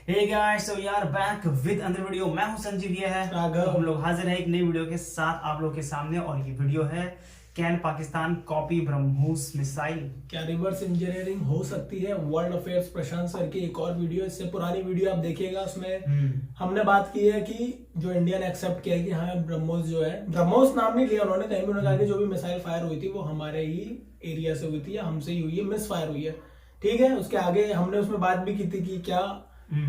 Hey guys, so we are back with another video. मैं हूं संजीव, ये है राघव। तो हम लोग हाजिर हैं एक नई वीडियो के साथ आप लोग के सामने। और ये वीडियो है can Pakistan copy BrahMos missile. क्या रिवर्स इंजीनियरिंग हो सकती है? वर्ल्ड अफेयर्स प्रशांत सर की एक और वीडियो, इससे पुरानी वीडियो आप देखिएगा, उसमें हमने बात की है कि जो इंडिया ने एक्सेप्ट किया कि हाँ ब्रह्मोस जो है, ब्रह्मोस नाम नहीं लिया उन्होंने, कहीं भी उन्होंने कहा कि जो भी मिसाइल फायर हुई थी वो हमारे ही एरिया से हुई थी या हमसे ही हुई है, मिस फायर हुई है। ठीक है, उसके आगे हमने उसमें बात भी की थी कि क्या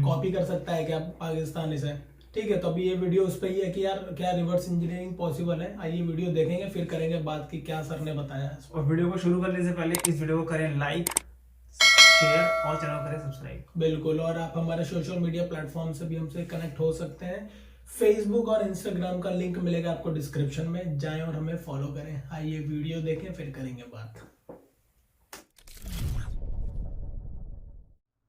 कॉपी कर सकता है क्या पाकिस्तान इसे। ठीक है, तो अभी ये वीडियो उस पर ही है कि यार क्या रिवर्स इंजीनियरिंग पॉसिबल है। आइए वीडियो देखेंगे, फिर करेंगे बात की क्या सर ने बताया है। और वीडियो को शुरू करने से पहले इस वीडियो को करें लाइक, शेयर और चैनल को करें सब्सक्राइब। बिल्कुल, और आप हमारे सोशल मीडिया प्लेटफॉर्म से भी हमसे कनेक्ट हो सकते हैं। फेसबुक और इंस्टाग्राम का लिंक मिलेगा आपको डिस्क्रिप्शन में, जाएं और हमें फॉलो करें। आइए वीडियो देखें, फिर करेंगे बात।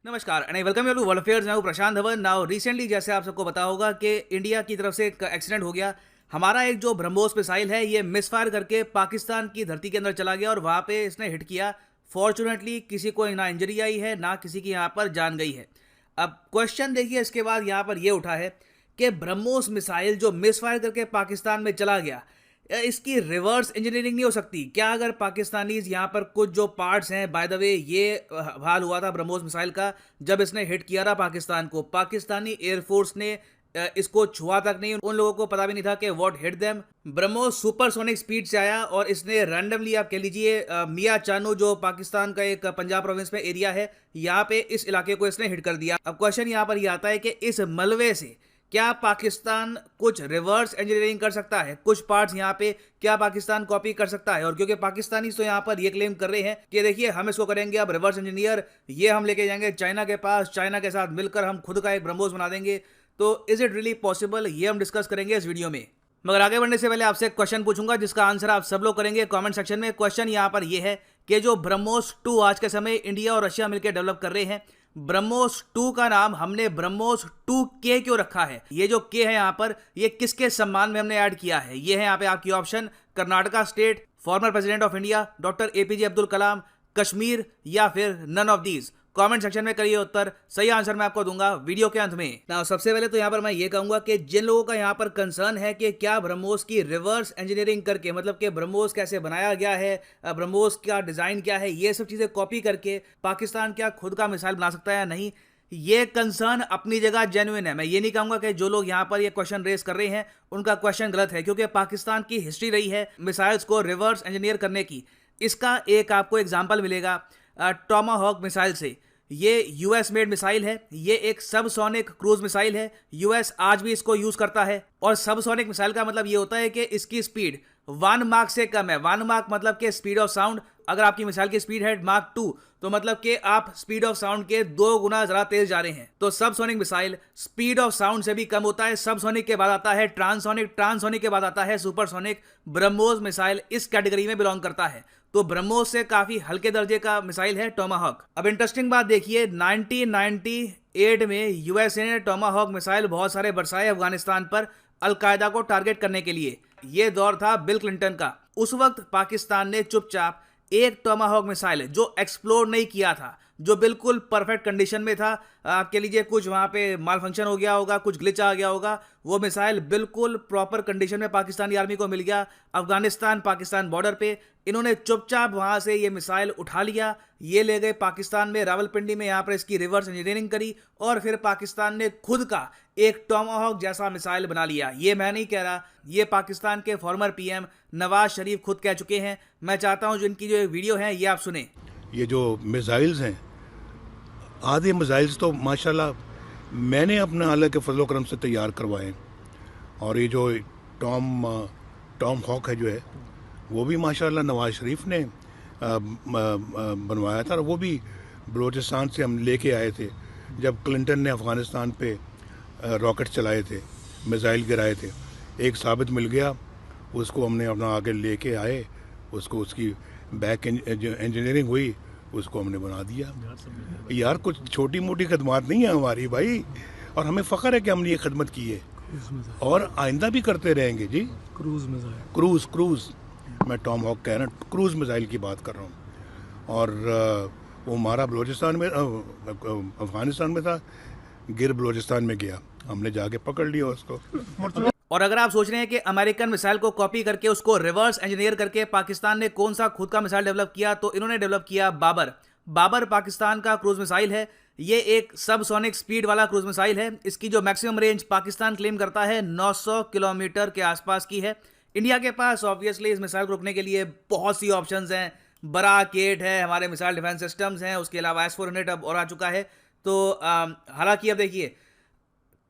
नमस्कार and I welcome you to world affairs. मैं हूं प्रशांत धवन। नाउ रिसेंटली जैसे आप सबको पता होगा कि इंडिया की तरफ से एक एक्सीडेंट हो गया। हमारा एक जो ब्रह्मोस मिसाइल है ये मिसफायर करके पाकिस्तान की धरती के अंदर चला गया और वहां पे इसने हिट किया। फॉर्चुनेटली किसी को ना इंजरी आई है ना किसी की यहाँ पर जान गई है। अब क्वेश्चन देखिए, इसके बाद यहाँ पर ये उठा है कि ब्रह्मोस मिसाइल जो मिसफायर करके पाकिस्तान में चला गया, इसकी रिवर्स इंजीनियरिंग नहीं हो सकती क्या? अगर पाकिस्तानीज यहाँ पर कुछ जो पार्ट्स हैं, बाय द वे ये हाल हुआ था ब्रह्मोस मिसाइल का जब इसने हिट किया था पाकिस्तान को, पाकिस्तानी एयरफोर्स ने इसको छुआ तक नहीं, उन लोगों को पता भी नहीं था कि what hit them. BrahMos supersonic speed से आया और इसने रैंडमली, आप कह लीजिए मियां चानू जो पाकिस्तान का एक पंजाब प्रोविंस में एरिया है, यहाँ पे इस इलाके को इसने हिट कर दिया। अब क्वेश्चन यहाँ पर यह आता है कि इस मलबे से क्या पाकिस्तान कुछ रिवर्स इंजीनियरिंग कर सकता है? कुछ पार्ट्स यहाँ पे क्या पाकिस्तान कॉपी कर सकता है? और क्योंकि पाकिस्तानी तो यहाँ पर ये क्लेम कर रहे हैं कि देखिए हम इसको करेंगे अब रिवर्स इंजीनियर, ये हम लेके जाएंगे चाइना के पास, चाइना के साथ मिलकर हम खुद का एक ब्रह्मोस बना देंगे। तो इज इट रियली पॉसिबल? ये हम डिस्कस करेंगे इस वीडियो में। मगर आगे बढ़ने से पहले आपसे एक क्वेश्चन पूछूंगा जिसका आंसर आप सब लोग करेंगे कमेंट सेक्शन में। क्वेश्चन यहाँ पर यह है कि जो ब्रह्मोस 2 आज के समय इंडिया और रशिया मिलकर डेवलप कर रहे हैं, ब्रह्मोस 2 का नाम हमने ब्रह्मोस 2K क्यों रखा है? ये जो के है यहाँ पर, ये किसके सम्मान में हमने ऐड किया है? ये है यहाँ पे आपकी option: Karnataka state, former president of India doctor APJ Abdul Kalam, Kashmir, या फिर none of these. Comment section में करिए उत्तर, सही आंसर मैं आपको दूंगा वीडियो के अंत में। ना सबसे पहले तो यहाँ पर मैं ये कहूंगा कि जिन लोगों का यहाँ पर कंसर्न है कि क्या ब्रह्मोस की रिवर्स इंजीनियरिंग करके, मतलब कि ब्रह्मोस कैसे बनाया गया है, ब्रह्मोस का डिजाइन क्या है, ये सब चीजें कॉपी करके पाकिस्तान क्या खुद का मिसाइल बना सकता है या नहीं, ये कंसर्न अपनी जगह जेन्युइन है। मैं ये नहीं कहूंगा कि जो लोग यहाँ पर ये क्वेश्चन रेस कर रहे हैं उनका क्वेश्चन गलत है, क्योंकि पाकिस्तान की हिस्ट्री रही है मिसाइल्स को रिवर्स इंजीनियर करने की। इसका एक आपको एग्जाम्पल मिलेगा टॉमाहॉक मिसाइल से। ये यूएस मेड मिसाइल है, ये एक सबसोनिक क्रूज मिसाइल है, यूएस आज भी इसको यूज करता है। और सबसोनिक मिसाइल का मतलब ये होता है कि इसकी स्पीड 1 माक से कम है। 1 माक मतलब कि स्पीड ऑफ साउंड, अगर आपकी मिसाइल की स्पीड है माक 2 तो मतलब कि आप स्पीड ऑफ साउंड के 2 गुना ज्यादा तेज जा रहे हैं। तो subsonic missile speed of sound से भी कम होता है। सबसोनिक के बाद आता है ट्रांसोनिक, ट्रांसोनिक के बाद आता है सुपरसोनिक। ब्रह्मोस मिसाइल इस कैटेगरी में बिलोंग करता है, तो ब्रह्मोस से काफी हल्के दर्जे का मिसाइल है टॉमाहॉक। अब इंटरेस्टिंग बात देखिए, 1998 में यूएसए ने टॉमाहॉक मिसाइल बहुत सारे बरसाए अफगानिस्तान पर अलकायदा को टारगेट करने के लिए। यह दौर था बिल क्लिंटन का। उस वक्त पाकिस्तान ने चुपचाप एक टॉमाहॉक मिसाइल जो एक्सप्लोर नहीं किया था, जो बिल्कुल परफेक्ट कंडीशन में था, आप कह लीजिए कुछ वहां पे माल फंक्शन हो गया होगा, कुछ ग्लिच आ गया होगा, वो मिसाइल बिल्कुल प्रॉपर कंडीशन में पाकिस्तानी आर्मी को मिल गया अफगानिस्तान पाकिस्तान बॉर्डर पे। इन्होंने चुपचाप वहां से ये मिसाइल उठा लिया, ये ले गए पाकिस्तान में, रावलपिंडी में, यहाँ पर इसकी रिवर्स इंजीनियरिंग करी और फिर पाकिस्तान ने खुद का एक टॉमाहॉक जैसा मिसाइल बना लिया। ये मैं नहीं कह रहा, ये पाकिस्तान के फॉर्मर PM नवाज शरीफ खुद कह चुके हैं। मैं चाहता हूं जिनकी जो वीडियो है ये आप सुने। ये जो मिसाइल्स हैं, आधे मिसाइल्स तो माशाल्लाह मैंने अपने आला के फजलो करम से तैयार करवाए, और ये जो टॉम हॉक है जो है वो भी माशाल्लाह नवाज शरीफ ने बनवाया था, और वो भी बलूचिस्तान से हम लेके आए थे जब क्लिंटन ने अफ़गानिस्तान पे रॉकेट चलाए थे, मिसाइल गिराए थे। एक साबित मिल गया, उसको हमने अपना आगे लेके आए, उसको उसकी बैक इंजीनियरिंग हुई, उसको हमने बना दिया। यार कुछ छोटी मोटी खदमात नहीं है हमारी भाई, और हमें फ़ख्र है कि हमने ये खदमत की है और आइंदा भी करते रहेंगे जी। क्रूज़ मैं टॉम हॉक कह रहा हूँ, क्रूज़ मिसाइल की बात कर रहा हूँ। और वो हमारा बलूचिस्तान में अफ़गानिस्तान में था, गिर बलूचिस्तान में गया, हमने जाके पकड़ लिया उसको। और अगर आप सोच रहे हैं कि अमेरिकन मिसाइल को कॉपी करके उसको रिवर्स इंजीनियर करके पाकिस्तान ने कौन सा खुद का मिसाइल डेवलप किया, तो इन्होंने डेवलप किया बाबर। बाबर पाकिस्तान का क्रूज मिसाइल है। ये एक सबसोनिक स्पीड वाला क्रूज मिसाइल है। इसकी जो मैक्सिमम रेंज पाकिस्तान क्लेम करता है 900 किलोमीटर के आसपास की है। इंडिया के पास ऑब्वियसली इस मिसाइल को रोकने के लिए बहुत सी ऑप्शंस हैं। बराकेट है, हमारे मिसाइल डिफेंस सिस्टम्स हैं, उसके अलावा S-400 अब और आ चुका है। तो हालांकि अब देखिए,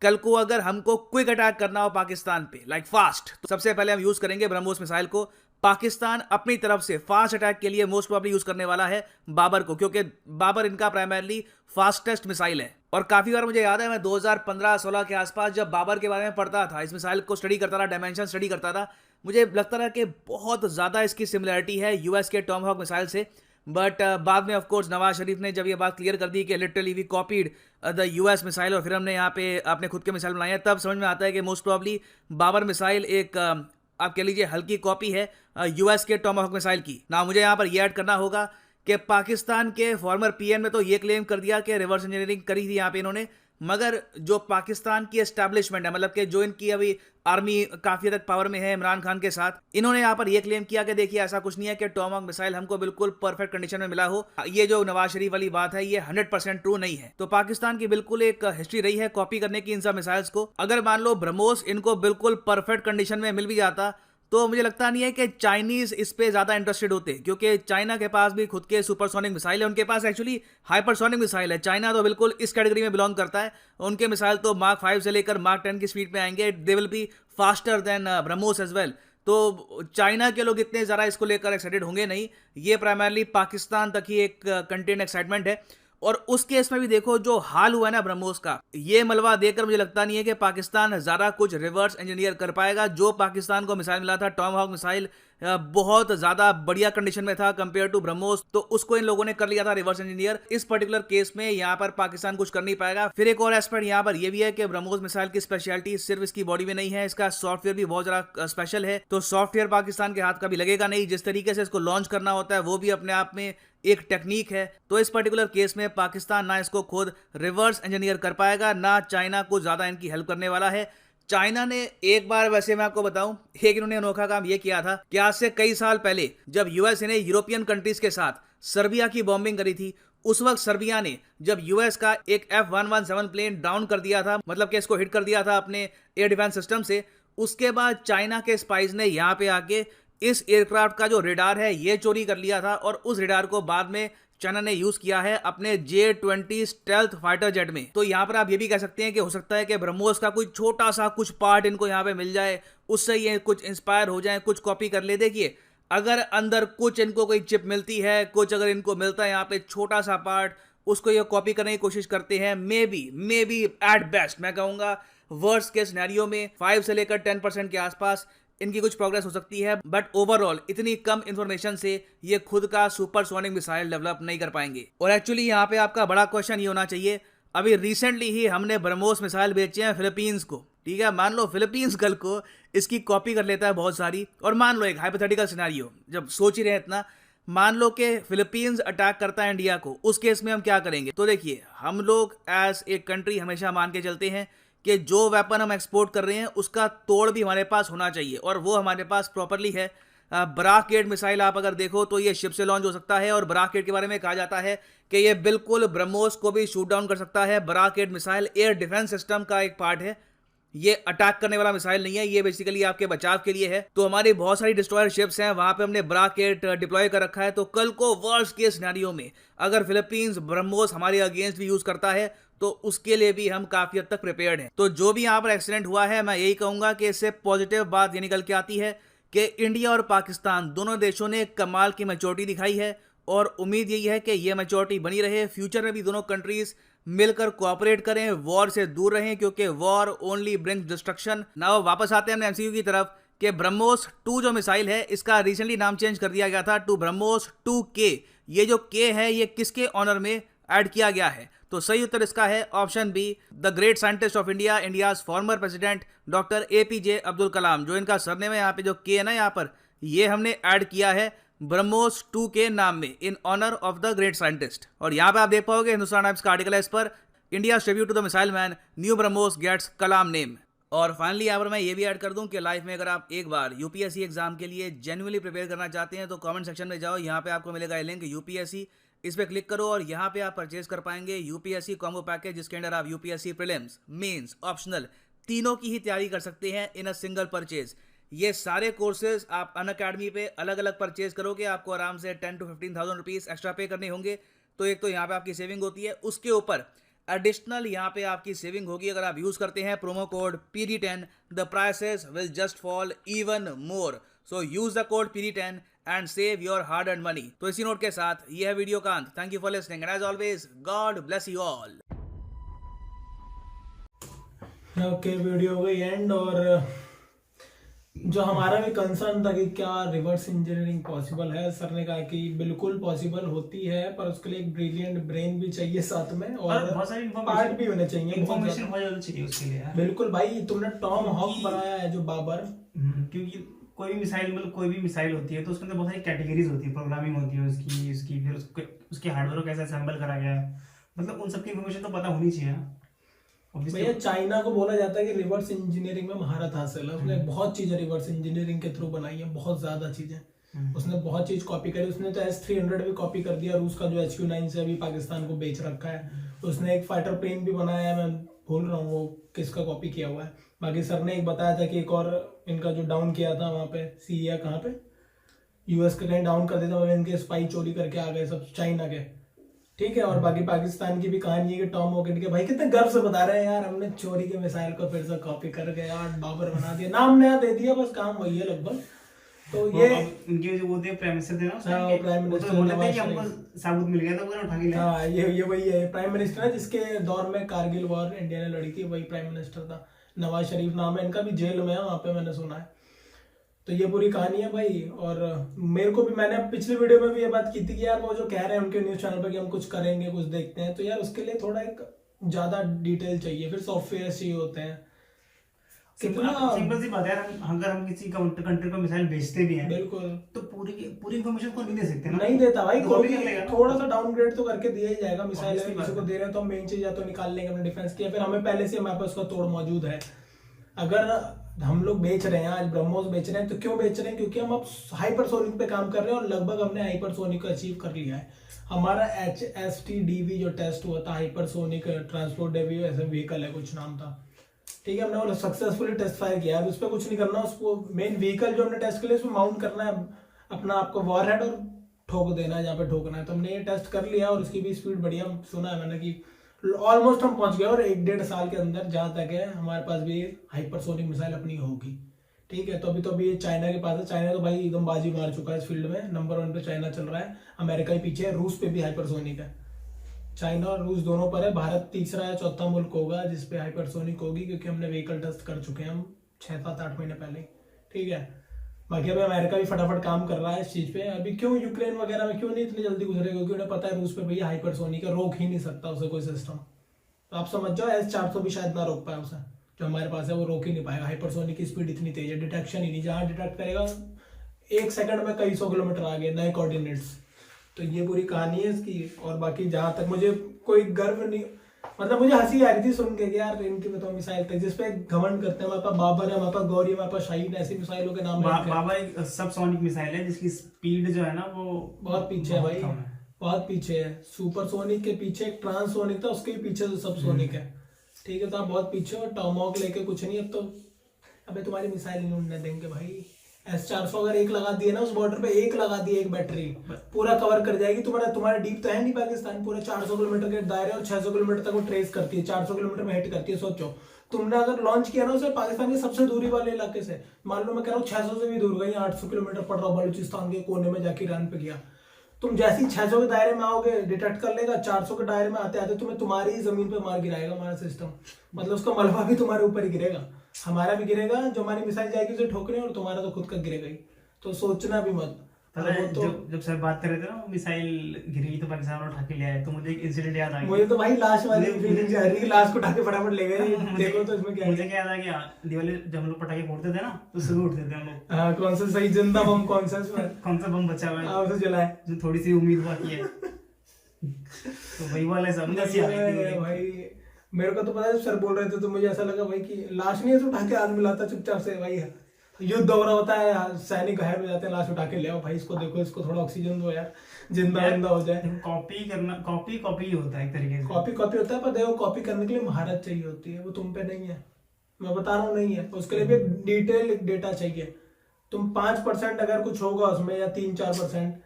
कल को अगर हमको क्विक अटैक करना हो पाकिस्तान पे लाइक फास्ट, तो सबसे पहले हम यूज करेंगे ब्रह्मोस मिसाइल को। पाकिस्तान अपनी तरफ से फास्ट अटैक के लिए मोस्ट प्रोबेबली यूज करने वाला है बाबर को, क्योंकि बाबर इनका प्राइमरली फास्टेस्ट मिसाइल है। और काफी बार मुझे याद है, मैं 2015-16 के आसपास जब बाबर के बारे में पढ़ता था, इस मिसाइल को स्टडी करता था, डायमेंशन स्टडी करता था, मुझे लगता था कि बहुत ज्यादा इसकी सिमिलरिटी है यूएस के टॉमहॉक मिसाइल से। बट बाद में ऑफकोर्स नवाज शरीफ ने जब ये बात क्लियर कर दी कि literally we copied the US missile और फिर हमने यहाँ पे अपने खुद के मिसाइल बनाए हैं, तब समझ में आता है कि मोस्ट प्रॉब्ली बाबर मिसाइल एक आप कह लीजिए हल्की कॉपी है यूएस के टॉमहॉक मिसाइल की। ना मुझे यहाँ पर ये ऐड करना होगा कि पाकिस्तान के फॉर्मर पीएम ने तो ये क्लेम कर दिया कि रिवर्स इंजीनियरिंग करी थी यहाँ पे इन्होंने, मगर जो पाकिस्तान की एस्टैब्लिशमेंट है, मतलब कि जो इनकी अभी आर्मी काफी हद तक पावर में है इमरान खान के साथ, इन्होंने यहाँ पर यह क्लेम किया कि देखिए ऐसा कुछ नहीं है कि टॉमहॉक मिसाइल हमको बिल्कुल परफेक्ट कंडीशन में मिला हो। ये जो नवाज शरीफ वाली बात है ये 100% ट्रू नहीं है। तो पाकिस्तान की बिल्कुल एक हिस्ट्री रही है कॉपी करने की इन सब मिसाइल्स को। अगर मान लो ब्रह्मोस इनको बिल्कुल परफेक्ट कंडीशन में मिल भी जाता, तो मुझे लगता नहीं है कि चाइनीज इस पे ज्यादा इंटरेस्टेड होते, क्योंकि चाइना के पास भी खुद के सुपरसोनिक मिसाइल है, उनके पास एक्चुअली हाइपरसोनिक मिसाइल है। चाइना तो बिल्कुल इस कैटेगरी में बिलोंग करता है। उनके मिसाइल तो मार्क 5 से लेकर मार्क 10 की स्पीड पे आएंगे। They will be faster than BrahMos as well. तो चाइना के लोग इतने ज़्यादा इसको लेकर एक्साइटेड होंगे नहीं। ये प्राइमरली पाकिस्तान तक ही एक कंटेंट एक्साइटमेंट है। और उस केस में भी देखो जो हाल हुआ है ना ब्रह्मोस का, ये मलबा देकर मुझे लगता नहीं है कि पाकिस्तान ज़्यादा कुछ रिवर्स इंजीनियर कर पाएगा। जो पाकिस्तान को मिसाइल मिला था टॉमहॉक मिसाइल, बहुत ज़्यादा बढ़िया कंडीशन में था कंपेयर टू ब्रह्मोस, तो उसको इन लोगों ने कर लिया था रिवर्स इंजीनियर। इस पर्टिकुलर केस में यहाँ पर पाकिस्तान कुछ कर नहीं पाएगा। फिर एक और एस्पेक्ट यहाँ पर यह भी है कि ब्रह्मोस मिसाइल की स्पेशलिटी सिर्फ इसकी बॉडी में नहीं है, इसका सॉफ्टवेयर भी बहुत ज़्यादा स्पेशल है। तो सॉफ्टवेयर पाकिस्तान के हाथ का भी लगेगा नहीं। जिस तरीके से इसको लॉन्च करना होता है वो भी अपने आप में एक टेक्निक है। तो इस पर्टिकुलर केस में पाकिस्तान ना इसको खुद रिवर्स इंजीनियर कर पाएगा, ना चाइना को ज्यादा इनकी हेल्प करने वाला है। चाइना ने एक बार, वैसे मैं आपको बताऊं, एक इन्होंने अनोखा काम ये किया था कि आज से कई साल पहले जब यूएस ने यूरोपियन कंट्रीज के साथ सर्बिया की बॉम्बिंग करी थी, उस वक्त सर्बिया ने जब यूएस का एक F-117 प्लेन डाउन कर दिया था, मतलब कि इसको हिट कर दिया था अपने एयर डिफेंस सिस्टम से, उसके बाद चाइना के स्पाइस ने यहाँ पे आके इस एयरक्राफ्ट का जो रेडार है ये चोरी कर लिया था। और उस रेडार को बाद में चाइना ने यूज किया है अपने J-20 स्टेल्थ फाइटर जेट में। तो यहाँ पर आप ये भी कह सकते हैं कि हो सकता है कि ब्रह्मोस का कोई छोटा सा कुछ पार्ट इनको यहाँ पे मिल जाए, उससे ये कुछ इंस्पायर हो जाए, कुछ कॉपी कर ले। देखिए अगर अंदर कुछ इनको कोई चिप मिलती है, कुछ अगर इनको मिलता है यहाँ पे छोटा सा पार्ट, उसको ये कॉपी करने की कोशिश करते हैं। मे बी एट बेस्ट मैं कहूँगा वर्स्ट केस सिनेरियो में 5 से लेकर 10% के आसपास इनकी कुछ प्रोग्रेस हो सकती है। बट ओवरऑल इतनी कम इंफॉर्मेशन से ये खुद का सुपरसोनिक मिसाइल डेवलप नहीं कर पाएंगे। और एक्चुअली यहाँ पे आपका बड़ा क्वेश्चन ये होना चाहिए, अभी रिसेंटली ही हमने ब्रह्मोस मिसाइल बेचे हैं फिलीपींस को, ठीक है। मान लो फिलीपींस कल को इसकी कॉपी कर लेता है बहुत सारी, और मान लो एक हाइपोथेटिकल सिनेरियो, जब सोच ही रहे इतना, मान लो कि फिलीपींस अटैक करता है इंडिया को, उस केस में हम क्या करेंगे। तो देखिए हम लोग एज ए कंट्री हमेशा मान के चलते हैं कि जो वेपन हम एक्सपोर्ट कर रहे हैं उसका तोड़ भी हमारे पास होना चाहिए, और वो हमारे पास प्रॉपरली है। बराकेट मिसाइल आप अगर देखो तो ये शिप से लॉन्च हो सकता है, और बराकेट के बारे में कहा जाता है कि ये बिल्कुल ब्रह्मोस को भी शूट डाउन कर सकता है। बराकेट मिसाइल एयर डिफेंस सिस्टम का एक पार्ट है, ये अटैक करने वाला मिसाइल नहीं है, ये बेसिकली आपके बचाव के लिए है। तो हमारी बहुत सारी डिस्ट्रॉयर शिप्स हैं, वहां पे हमने बराकेट डिप्लॉय कर रखा है। तो कल को वर्स्ट केस सिनेरियो में अगर फिलीपींस ब्रह्मोस हमारे अगेंस्ट भी यूज करता है तो उसके लिए भी हम काफी हद तक प्रिपेयर्ड हैं। तो जो भी यहाँ पर एक्सीडेंट हुआ है, मैं यही कहूंगा कि इससे पॉजिटिव बात ये निकल के आती है कि इंडिया और पाकिस्तान दोनों देशों ने कमाल की मैच्योरिटी दिखाई है, और उम्मीद यही है कि ये मैच्योरिटी बनी रहे। फ्यूचर में भी दोनों कंट्रीज मिलकर कोऑपरेट करें, वॉर से दूर रहें, क्योंकि war only brings destruction. Now वापस आते हैं हमने एमसीक्यू की तरफ कि ब्रह्मोस 2 जो मिसाइल है इसका रिसेंटली नाम चेंज कर दिया गया था टू ब्रह्मोस 2K। ये जो K है ये किसके ऑनर में ऐड किया गया है? तो सही उत्तर इसका है option B, the great scientist of India, India's former president doctor APJ Abdul Kalam. जो इनका सरनेम है यहाँ पे जो K है ना यहाँ पर, ये हमने ऐड किया है ब्रह्मोस 2K नाम में in honour of the great scientist. और यहाँ पे आप देख पाओगे हिंदुस्तान टाइम्स का आर्टिकल है इस पर India tribute to the missile man, new BrahMos gets Kalam name. और फाइनली यहाँ पर मैं ये भी ऐड कर दूं कि लाइफ में अगर आप एक बार यूपीएससी एग्जाम के लिए जेन्युइनली प्रिपेयर करना चाहते हैं तो कमेंट सेक्शन में जाओ, यहाँ पे आपको मिलेगा लिंक यूपीएससी, इस पर क्लिक करो और यहाँ पे आप परचेज कर पाएंगे यूपीएससी कॉम्बो पैकेज, जिसके अंदर आप यूपीएससी प्रीलिम्स, मेंस, ऑप्शनल तीनों की ही तैयारी कर सकते हैं इन अ सिंगल परचेज। ये सारे कोर्सेज आप अनअकैडमी पे अलग अलग परचेज करोगे, आपको आराम से 10 to 15,000 रुपीज़ एक्स्ट्रा पे करने होंगे। तो एक तो यहाँ पे आपकी सेविंग होती है, उसके ऊपर एडिशनल यहाँ पे आपकी सेविंग होगी अगर आप यूज करते हैं promo code PD10, the prices will just fall even more. So use the code PD10 and save your hard earned money. तो इसी नोट के साथ ये है वीडियो का अंत। Thank you for listening and as always God bless you all. Okay, video हो गई एंड। और जो हमारा भी कंसर्न था कि क्या रिवर्स इंजीनियरिंग पॉसिबल है, सर ने कहा कि बिल्कुल पॉसिबल होती है, पर उसके लिए एक ब्रिलियंट ब्रेन भी चाहिए साथ में और बहुत सारी पार्ट भी होने चाहिए, इन्फॉर्मेशन बहुत ज्यादा चाहिए उसके लिए यार। बिल्कुल भाई, तुमने टॉम हॉक बनाया है जो बाबर, क्योंकि कोई भी मिसाइल, मतलब कोई भी मिसाइल होती है तो उसके अंदर बहुत सारी कैटेगरीज होती है, प्रोग्रामिंग होती है उसकी फिर उसके हार्डवेयर को कैसे असेंबल करा गया है, मतलब उन सबकी इन्फॉर्मेशन तो पता होनी चाहिए ना। भैया चाइना को बोला जाता है कि रिवर्स इंजीनियरिंग में महारत हासिल है, उसने बहुत चीजें रिवर्स इंजीनियरिंग के थ्रू बनाई है, बहुत ज्यादा चीजें उसने बहुत चीज कॉपी करी। उसने तो S-300 भी कॉपी कर दिया, रूस का जो HQ-9 से अभी पाकिस्तान को बेच रखा है। उसने एक फाइटर प्लेन भी बनाया है, मैं भूल रहा हूँ वो किसका कॉपी किया हुआ है। बाकी सर ने एक बताया था कि एक और इनका जो डाउन किया था वहां पे सीरिया, कहाँ पे US का कहीं डाउन कर देता, इनके स्पाई चोरी करके आ गए सब चाइना के, ठीक है। और बाकी पाकिस्तान की भी कहानी है कि टॉम हॉक के भाई कितने गर्व से बता रहे हैं यार, हमने चोरी के मिसाइल को फिर से कॉपी कर गए यार, बाबर बना दिया, नाम नया दे दिया, बस काम वही है लगभग। तो ये उनके जो वो थे प्राइम मिनिस्टर थे ना, प्राइम मिनिस्टर बोले थे कि हमको साबुत मिल गया था, वो उठा के ले। हाँ, ये वही है प्राइम मिनिस्टर है जिसके दौर में कारगिल वॉर इंडिया ने लड़ी थी, वही प्राइम मिनिस्टर था। नवाज शरीफ नाम है इनका, भी जेल में है वहां पे, मैंने सुना है। तो ये पूरी कहानी है भाई। और मेरे को भी, मैंने पिछले वीडियो में भी ये बात की थी कि यार वो जो कह रहे हैं उनके न्यूज चैनल पर कि हम कुछ करेंगे, कुछ देखते हैं, तो यार उसके लिए थोड़ा एक ज्यादा डिटेल चाहिए, फिर सॉफ्टवेयर चाहिए होते हैं। सिंपल सी बात है, अगर हम किसी कंट्री को मिसाइल भेजते भी हैं, बिल्कुल, तो पूरी इन्फॉर्मेशन को नहीं दे सकते ना। नहीं देता भाई, तो कोई भी नहीं थोड़ा सा डाउनग्रेड तो करके दिया ही जाएगा। मिसाइल Obviously किसी को दे रहे हैं तो हम मेन चीज या तो निकाल लेंगे अपने डिफेंस की, या फिर हमें पहले से हमारे पास उसका तोड़ मौजूद है। अगर हम लोग बेच रहे हैं, आज ब्रह्मोस बेच रहे हैं, तो क्यों बेच रहे हैं? क्योंकि हम अब हाइपरसोनिक पे काम कर रहे हैं और लगभग हमने हाइपरसोनिक को अचीव कर लिया है। हमारा HSTDV जो टेस्ट हुआ था, हाइपरसोनिक ट्रांसपोर्ट ऐसे व्हीकल है कुछ नाम था, ठीक है, हमने वो सक्सेसफुली टेस्ट फायर किया है। उस पर कुछ नहीं करना, उसको मेन व्हीकल जो हमने टेस्ट किया उसमें माउंट करना है अपना आपको वॉरहेड और ठोक देना है जहाँ पे ठोकना है। तो हमने ये टेस्ट कर लिया और उसकी भी स्पीड बढ़िया, सुना है मैंने कि ऑलमोस्ट हम पहुंच गए और 1-1.5 साल के अंदर जहां तक है हमारे पास भी हाइपरसोनिक मिसाइल अपनी होगी, ठीक है। तो अभी चाइना के पास है, चाइना तो भाई एकदम बाजी मार चुका है इस फील्ड में, नंबर 1 पे चाइना चल रहा है, अमेरिका ही पीछे है, रूस पे भी हाइपरसोनिक है, चाइना और रूस दोनों पर है। भारत तीसरा या चौथा मुल्क होगा जिसपे हाइपरसोनिक होगी, क्योंकि हमने व्हीकल टेस्ट कर चुके हैं हम 6-7-8 महीने पहले, ठीक है। बाकी अभी अमेरिका भी फटाफट काम कर रहा है इस चीज पे। अभी क्यों यूक्रेन वगैरह में क्यों नहीं इतनी जल्दी गुजरे? क्योंकि उन्हें पता है रूस पे भैया हाइपरसोनिक है, रोक ही नहीं सकता उसे कोई सिस्टम। तो आप समझ जाओ S-400 भी शायद ना रोक पाए उसे, जो हमारे पास है वो रोक ही नहीं पाएगा। हाइपरसोनिक की स्पीड इतनी तेज है, डिटेक्शन ही नहीं, जहां डिटेक्ट करेगा 1 सेकंड में कई 100 किलोमीटर आगे नए कोऑर्डिनेट्स। तो ये पूरी कहानी है इसकी। और बाकी जहां तक मुझे कोई गर्व नहीं, मतलब मुझे हंसी आ रही थी सुन के कि यार इनकी बताओ मिसाइल तक जिसपे घमंड करते हैं, हमारे पास बाबर है, हमारे पास गौरी, हमारे पास शाहीन, ऐसी मिसाइलों के नाम बाबा एक सबसोनिक मिसाइल है जिसकी स्पीड जो है ना वो बहुत पीछे है भाई, बहुत पीछे है। सुपरसोनिक के पीछे एक ट्रांससोनिक था, उसके पीछे जो सबसोनिक है, ठीक है। तो आप बहुत पीछे हो, टॉमहॉक लेके कुछ नहीं। अब तो अबे तुम्हारी मिसाइल नहीं उड़ने देंगे भाई। S-400 अगर एक लगा दिए ना उस बॉर्डर पे, एक लगा दिए, एक बैटरी पूरा कवर कर जाएगी। तुम्हारा डीप तो है नहीं पाकिस्तान, पूरे 400 किलोमीटर के दायरे और 600 किलोमीटर तक वो ट्रेस करती है, 400 किलोमीटर में हिट करती है। सोचो तुमने अगर लॉन्च किया ना उसे पाकिस्तान के सबसे दूरी वाले इलाके से, मान लो मैं कह रहा हूँ 600 से भी दूर गई, 800 किलोमीटर पड़ रहा, बलूचिस्तान के कोने में जाके ईरान पे गया, तुम जैसे ही 600 के दायरे में आओगे डिटेक्ट कर लेगा, 400 के दायरे में आते आते तुम्हें तुम्हारी ही जमीन पे मार गिराएगा हमारा सिस्टम। मतलब उसका मलबा भी तुम्हारे ऊपर ही गिरेगा, हमारा भी गिरेगा, जो हमारी मिसाइल जाएगी उसे ठोकने, और तुम्हारा तो खुद का गिरेगा ही। तो सोचना भी मत। तो जब सर बात कर रहे थे ना मिसाइल गिरी तो पाकिस्तान उठा के ले आए, तो मुझे एक इंसिडेंट याद आ गया। मुझे तो भाई लाश वाली फीलिंग आ रही है, लाश को उठा के फटाफट ले गए। देखो तो इसमें क्या है। मुझे क्या याद आ गया, दिवाली जब हम लोग पटाखे फोड़ते थे ना तो सुबह उठते थे हम लोग। हाँ, कौन सा सही जिंदा बम, कौन सा कौन सा बम बचा हुआ है, उसे जलाए, जो थोड़ी सी उम्मीद बाकी है। तो वही वाला सब भाई मेरे को तो पता है जब सर बोल रहे थे तो मुझे ऐसा लगा भाई कि लाश नहीं है तो उठा के हाथ मिलाता चुपचाप से भाई, युद्ध हो रहा होता है, सैनिक घायल हो जाते हैं, लाश उठा के ले आओ भाई, इसको देखो, इसको थोड़ा ऑक्सीजन दो यार, जिंदा जिंदा हो जाए। कॉपी करना, कॉपी होता है एक तरीके से। कॉपी होता है, पर देखो कॉपी करने के लिए महारत चाहिए होती है, वो तुम पे नहीं है, मैं बता रहा हूँ नहीं है। उसके लिए भी एक डिटेल डेटा चाहिए। तुम 5% अगर कुछ होगा उसमें या 3-4%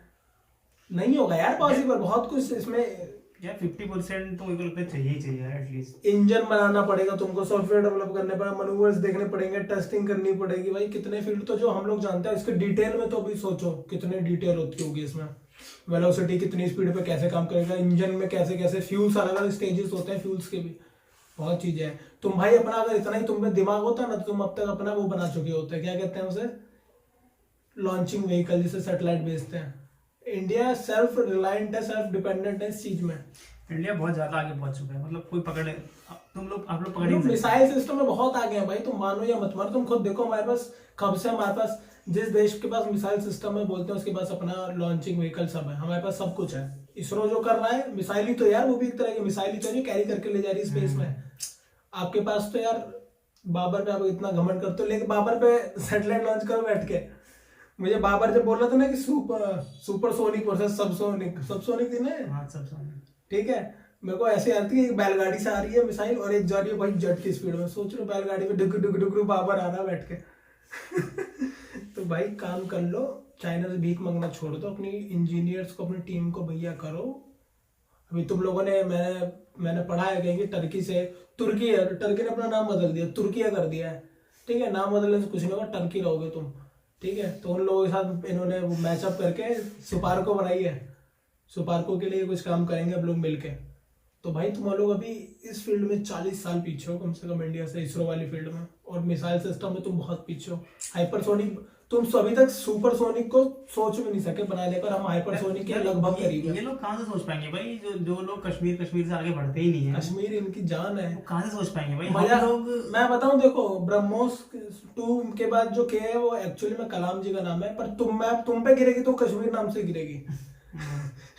नहीं होगा यार पॉसिबल, बहुत कुछ इसमें यार 50% तो मेरे को लगता है चाहिए ही चाहिए एटलीस्ट। इंजन बनाना पड़ेगा तुमको, सॉफ्टवेयर डेवलप करने पड़ेगा, मैन्यूवर्स देखने पड़ेंगे, टेस्टिंग करनी पड़ेगी भाई, कितने फील्ड तो जो हम लोग जानते हैं, इसके डिटेल में तो अभी सोचो कितने डिटेल होती होगी इसमें, वेलोसिटी कितनी स्पीड पे कैसे काम करेगा, इंजन में कैसे कैसे फ्यूल्स, अलग अलग स्टेजेस होते हैं फ्यूल्स के भी, बहुत चीजें हैं। तुम भाई अपना अगर इतना ही तुम में दिमाग होता ना तो तुम अब तक अपना वो बना चुके होते, क्या कहते हैं उसे, लॉन्चिंग व्हीकल जिसे सैटेलाइट भेजते हैं। इंडिया सेल्फ रिलायंट है, सेल्फ डिपेंडेंट है इस चीज में। इंडिया बहुत ज्यादा आगे पहुंच चुका है, मतलब कोई पकड़े, आप लोग पकड़ ही लोग नहीं सकते। मिसाइल सिस्टम में बहुत आगे हैं भाई, तुम मानो या मत मानो, तुम खुद देखो हमारे पास कब से, हमारे पास जिस देश के पास मिसाइल सिस्टम है बोलते हैं उसके पास अपना लॉन्चिंग व्हीकल सब है, हमारे पास सब कुछ है। इसरो जो कर रहा है मिसाइल ही तो यार, वो भी एक तरह की मिसाइल ही तो है जो कैरी करके ले जा रही है स्पेस में। आपके पास तो यार बाबर पे आप इतना घमंड करते हो, लेकिन बाबर पे सैटेलाइट लॉन्च करो बैठ के। मुझे बाबर जब बोल रहा था ना कि सुपर सोनिक वर्सेस सबसोनिक थी ना, हाँ सब समझ। ठीक है, मेरे को ऐसे आती है, एक बैलगाड़ी से आ रही है मिसाइल और एक जा रही है भाई जेट की स्पीड में, सोच लो बैलगाड़ी में डुग डुग डुग बाबर आ रहा बैठ के। तो भाई काम कर लो, चाइना से भीख मांगना छोड़ दो, अपनी इंजीनियर्स को, अपनी टीम को भैया करो। अभी तुम लोगों ने, मैंने पढ़ा है कहीं कि तुर्की ने अपना नाम बदल दिया, तुर्किया कर दिया है, ठीक है, नाम बदलने से कुछ नहीं होगा, टर्की रहोगे तुम, ठीक है। तो उन लोगों के साथ इन्होंने वो मैचअप करके सुपार्को बनाई है, सुपार्को के लिए कुछ काम करेंगे अब लोग मिलके। तो भाई तुम लोग अभी इस फील्ड में 40 साल पीछे हो कम से कम इंडिया से, इसरो वाली फील्ड में, और मिसाइल सिस्टम में तुम बहुत पीछे हो। हाइपरसोनिक तुम अभी तक सुपरसोनिक को सोच भी नहीं सके बना लेकर, हम हाइपरसोनिक के लगभग करीब है। ये लोग कहाँ से सोच पाएंगे भाई, जो लोग कश्मीर से आगे बढ़ते ही नहीं है। कश्मीर इनकी जान है, कहाँ से सोच पाएंगे भाई मजा हम लोग। मैं बताऊं, देखो ब्रह्मोस 2 के बाद जो के है वो एक्चुअली में कलाम जी का नाम है, पर तुम पे गिरेगी तो कश्मीर नाम से गिरेगी।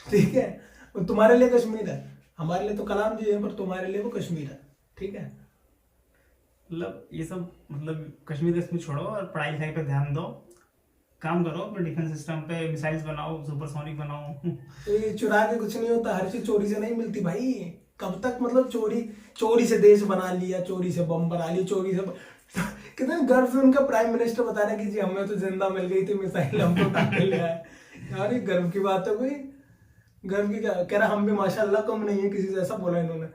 ठीक है, तुम्हारे लिए कश्मीर है, हमारे लिए तो कलाम जी है, पर तुम्हारे लिए वो कश्मीर है, ठीक है। मतलब ये सब, मतलब कश्मीर छोड़ो और पढ़ाई लिखाई पे ध्यान दो, काम करो अपने डिफेंस सिस्टम पे, मिसाइल्स बनाओ, सुपरसोनिक बनाओ। तो ये चुरा के कुछ नहीं होता, हर चीज चोरी से नहीं मिलती भाई। कब तक मतलब चोरी से देश बना लिया, चोरी से बम बना लिया, चोरी से कितने गर्व से उनका प्राइम मिनिस्टर बता रहा है कि जी हमें तो जिंदा मिल गई थी मिसाइल, हम तो उठा के ले आए। यार ये गर्व की बात है कोई, गर्व की क्या, कह रहा हम भी माशाल्लाह कम नहीं है किसी से, ऐसा बोला इन्होंने।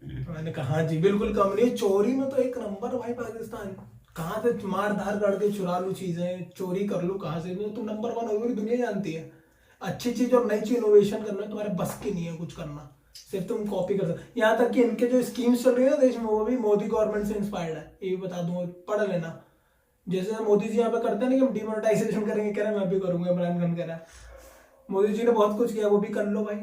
मैंने कहा हाँ जी बिल्कुल कम नहीं, चोरी में तो एक नंबर भाई पाकिस्तान, कहाँ से मार धार करके चुरा लूं चीजें, चोरी कर लूं कहाँ से, तुम नंबर 1 हो, दुनिया जानती है। अच्छी चीज और नई चीज इनोवेशन करना तुम्हारे बस की नहीं है कुछ करना, सिर्फ तुम कॉपी कर सकते। यहाँ तक कि इनके जो स्कीम्स चल रही है ना देश में, वो भी मोदी गवर्नमेंट से इंस्पायर्ड है, ये भी बता दूं, पढ़ लेना। जैसे मोदी जी यहाँ पे करते हैं ना कि हम डिमोनेटाइजेशन करेंगे, कह रहे हैं मैं भी करूंगा, इमरान खान कह रहा है। मोदी जी ने बहुत कुछ किया, वो भी कर लो भाई,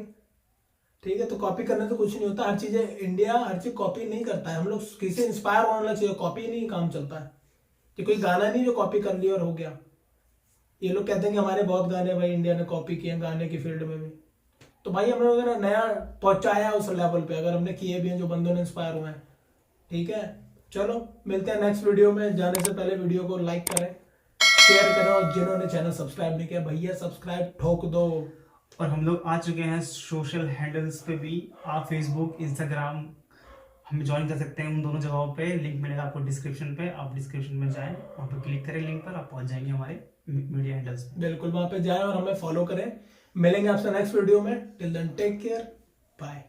ठीक है। तो कॉपी करने से कुछ नहीं होता, हर चीजें इंडिया हर चीज कॉपी नहीं करता है, हम लोग किसी से इंस्पायर होना चाहिए, कॉपी नहीं काम चलता है। कि कोई गाना नहीं जो कॉपी कर लिया और हो गया। ये लोग कहते हैं कि हमारे बहुत गाने भाई इंडिया ने कॉपी किए गाने की फील्ड में भी, तो भाई हम लोगों ने नया पहुंचाया उस लेवल पे, अगर हमने किए भी हैं जो बंदों ने इंस्पायर हुए हैं, ठीक है। चलो मिलते हैं नेक्स्ट वीडियो में, जाने से पहले वीडियो को लाइक करें, शेयर करें, और जिन्होंने चैनल सब्सक्राइब नहीं किया भैया सब्सक्राइब ठोक दो। और हम लोग आ चुके हैं सोशल हैंडल्स पे भी, आप फेसबुक, इंस्टाग्राम हमें ज्वाइन कर सकते हैं, उन दोनों जगहों पे लिंक मिलेगा आपको डिस्क्रिप्शन पे, आप डिस्क्रिप्शन में जाएं, वहाँ पे क्लिक करें लिंक पर, आप पहुंच जाएंगे हमारे मीडिया हैंडल्स पे। बिल्कुल वहाँ पे जाएं और हमें फॉलो करें। मिलेंगे आपसे नेक्स्ट वीडियो में, till then take care, bye.